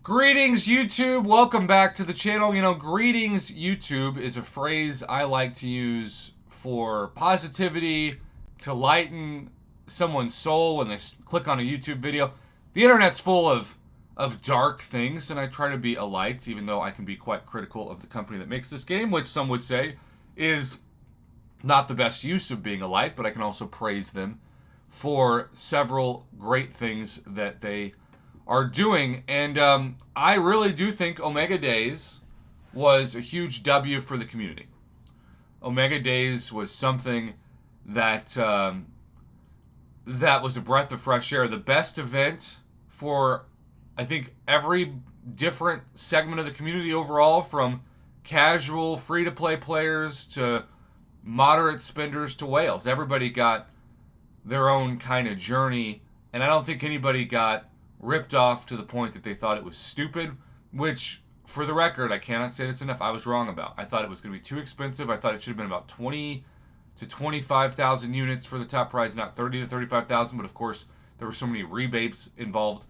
Greetings, YouTube. Welcome back to the channel. Greetings, YouTube is a phrase I like to use for positivity, to lighten someone's soul when they click on a YouTube video. The internet's full of dark things, and I try to be a light, even though I can be quite critical of the company that makes this game, which some would say is not the best use of being a light, but I can also praise them for several great things that they are doing. And I really do think Omega Days was a huge W for the community. Omega Days was something that that was a breath of fresh air. The best event for, I think, every different segment of the community overall, from casual, free-to-play players to moderate spenders to whales. Everybody got their own kind of journey, and I don't think anybody got ripped off to the point that they thought it was stupid, which, for the record, I cannot say this enough, I was wrong about. I thought it was going to be too expensive. I thought it should have been about 20 to 25,000 units for the top prize, not 30 to 35,000, but of course, there were so many rebates involved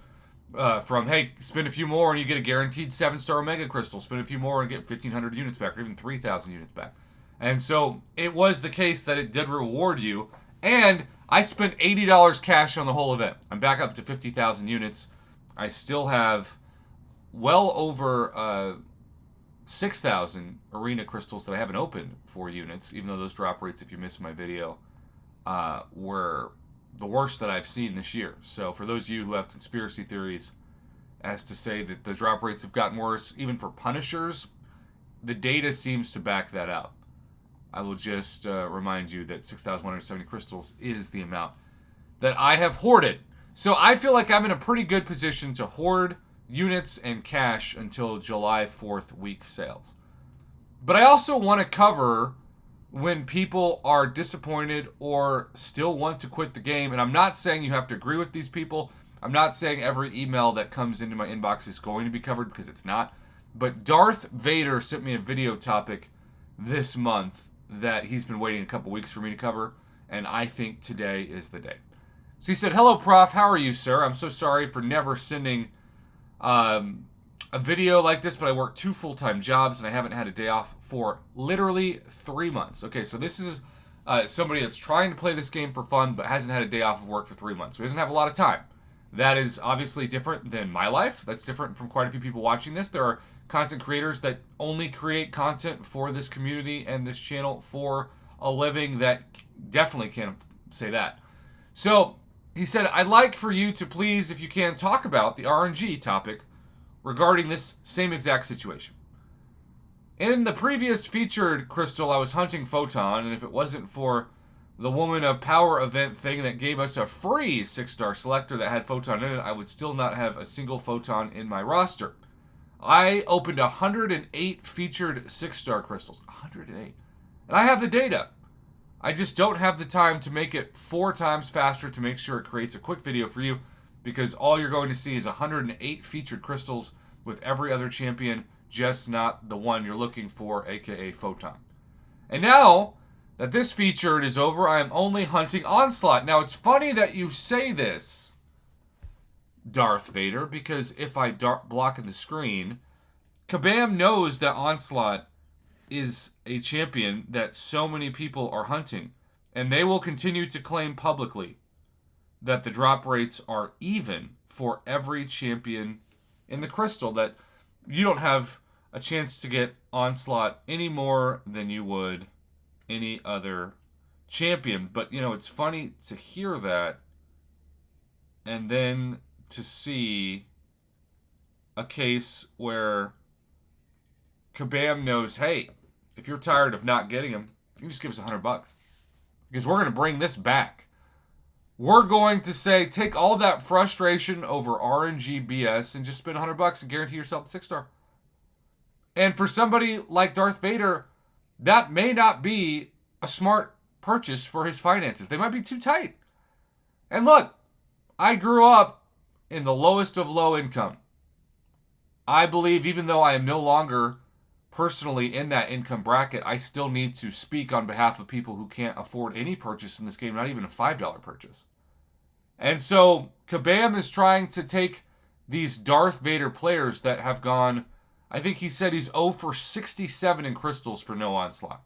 from, hey, spend a few more and you get a guaranteed 7-star Omega Crystal, spend a few more and get 1,500 units back, or even 3,000 units back. And so, it was the case that it did reward you, and I spent $80 cash on the whole event. I'm back up to 50,000 units. I still have well over 6,000 arena crystals that I haven't opened for units, even though those drop rates, if you missed my video, were the worst that I've seen this year. So for those of you who have conspiracy theories as to say that the drop rates have gotten worse, even for Punishers, the data seems to back that up. I will just remind you that 6,170 crystals is the amount that I have hoarded. So I feel like I'm in a pretty good position to hoard units and cash until July 4th week sales. But I also want to cover when people are disappointed or still want to quit the game. And I'm not saying you have to agree with these people. I'm not saying every email that comes into my inbox is going to be covered, because it's not. But Darth Vader sent me a video topic this month that he's been waiting a couple weeks for me to cover, and I think today is the day. So he said, "Hello, Prof. How are you, sir? I'm so sorry for never sending a video like this, but I work 2 full-time jobs, and I haven't had a day off for literally 3 months." Okay, so this is somebody that's trying to play this game for fun, but hasn't had a day off of work for 3 months. So he doesn't have a lot of time. That is obviously different than my life. That's different from quite a few people watching this. There are content creators that only create content for this community and this channel for a living that definitely can't say that. So he said, "I'd like for you to please, if you can, talk about the RNG topic regarding this same exact situation. In the previous featured crystal, I was hunting Photon, and if it wasn't for the Woman of Power event thing that gave us a free 6-star selector that had Photon in it, I would still not have a single Photon in my roster. I opened 108 featured 6-star crystals." 108. And I have the data. I just don't have the time to make it 4 times faster to make sure it creates a quick video for you, because all you're going to see is 108 featured crystals with every other champion, just not the one you're looking for, aka Photon. And now that this featured is over, I am only hunting Onslaught. Now, it's funny that you say this, Darth Vader, because if I block in the screen, Kabam knows that Onslaught is a champion that so many people are hunting, and they will continue to claim publicly that the drop rates are even for every champion in the crystal, that you don't have a chance to get Onslaught any more than you would any other champion. But, it's funny to hear that, and then to see a case where Kabam knows, hey, if you're tired of not getting him, you can just give us $100, because we're going to bring this back. We're going to say, take all that frustration over RNG BS and just spend $100 and guarantee yourself the 6-star. And for somebody like Darth Vader, that may not be a smart purchase for his finances. They might be too tight. And look, I grew up in the lowest of low income. I believe, even though I am no longer personally in that income bracket, I still need to speak on behalf of people who can't afford any purchase in this game, not even a $5 purchase. And so Kabam is trying to take these Darth Vader players that have gone, I think he said he's 0 for 67 in crystals for no onslaught.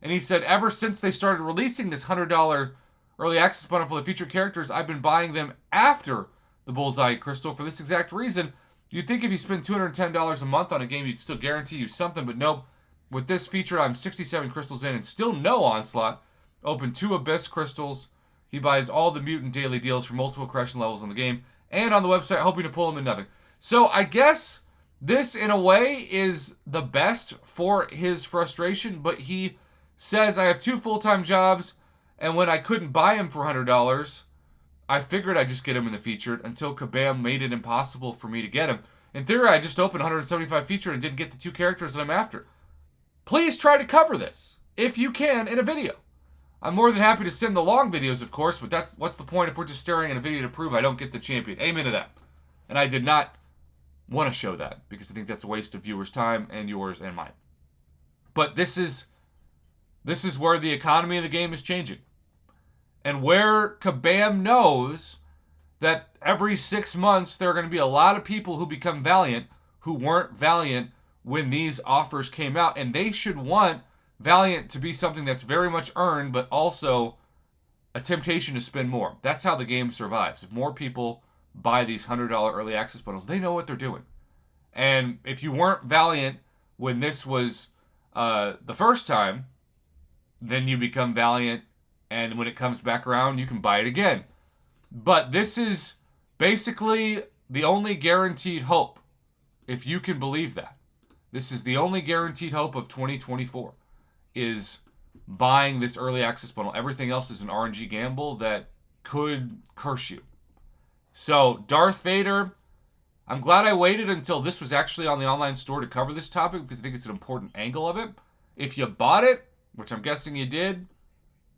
And he said ever since they started releasing this $100 early access bundle for the featured characters, I've been buying them after the Bullseye crystal for this exact reason. You'd think if you spend $210 a month on a game, you'd still guarantee you something, but nope. With this feature, I'm 67 crystals in and still no onslaught. Open 2 Abyss crystals. He buys all the mutant daily deals for multiple correction levels on the game and on the website, hoping to pull them in nothing. So I guess this, in a way, is the best for his frustration, but he says, I have 2 full-time jobs, and when I couldn't buy him for $100, I figured I'd just get him in the featured until Kabam made it impossible for me to get him. In theory, I just opened 175 featured and didn't get the 2 characters that I'm after. Please try to cover this, if you can, in a video. I'm more than happy to send the long videos, of course, but what's the point if we're just staring at a video to prove I don't get the champion? Amen to that. And I did not want to show that, because I think that's a waste of viewers' time and yours and mine. But this is where the economy of the game is changing. And where Kabam knows that every 6 months there are going to be a lot of people who become Valiant who weren't Valiant when these offers came out. And they should want Valiant to be something that's very much earned, but also a temptation to spend more. That's how the game survives. If more people buy these $100 early access bundles, they know what they're doing. And if you weren't Valiant when this was the first time, then you become Valiant, and when it comes back around, you can buy it again. But this is basically the only guaranteed hope, if you can believe that. This is the only guaranteed hope of 2024, is buying this early access bundle. Everything else is an RNG gamble that could curse you. So, Darth Vader, I'm glad I waited until this was actually on the online store to cover this topic, because I think it's an important angle of it. If you bought it, which I'm guessing you did,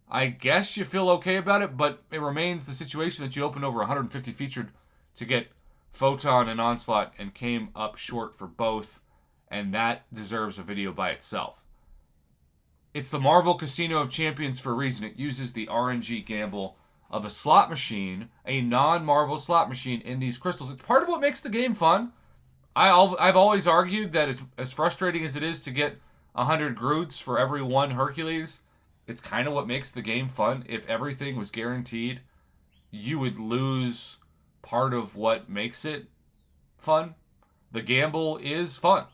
I guess you feel okay about it, but it remains the situation that you opened over 150 featured to get Photon and Onslaught and came up short for both, and that deserves a video by itself. It's the Marvel Casino of Champions for a reason. It uses the RNG gamble of a slot machine, a non-Marvel slot machine, in these crystals. It's part of what makes the game fun. I've always argued that as frustrating as it is to get 100 Groots for every 1 Hercules, it's kind of what makes the game fun. If everything was guaranteed, you would lose part of what makes it fun. The gamble is fun.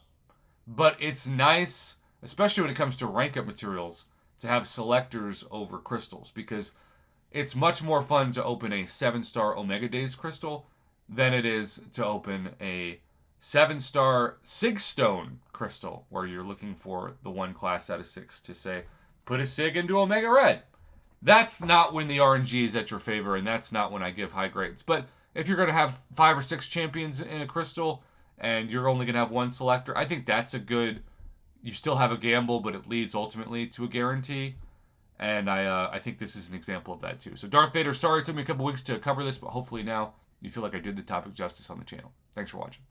But it's nice, especially when it comes to rank up materials, to have selectors over crystals, because it's much more fun to open a 7-star Omega Days crystal than it is to open a 7-star Sigstone crystal, where you're looking for the 1 class out of 6 to say, put a Sig into Omega Red. That's not when the RNG is at your favor, and that's not when I give high grades. But if you're going to have 5 or 6 champions in a crystal, and you're only going to have 1 selector, I think that's a good... You still have a gamble, but it leads ultimately to a guarantee. And I think this is an example of that too. So Darth Vader, sorry it took me a couple weeks to cover this, but hopefully now you feel like I did the topic justice on the channel. Thanks for watching.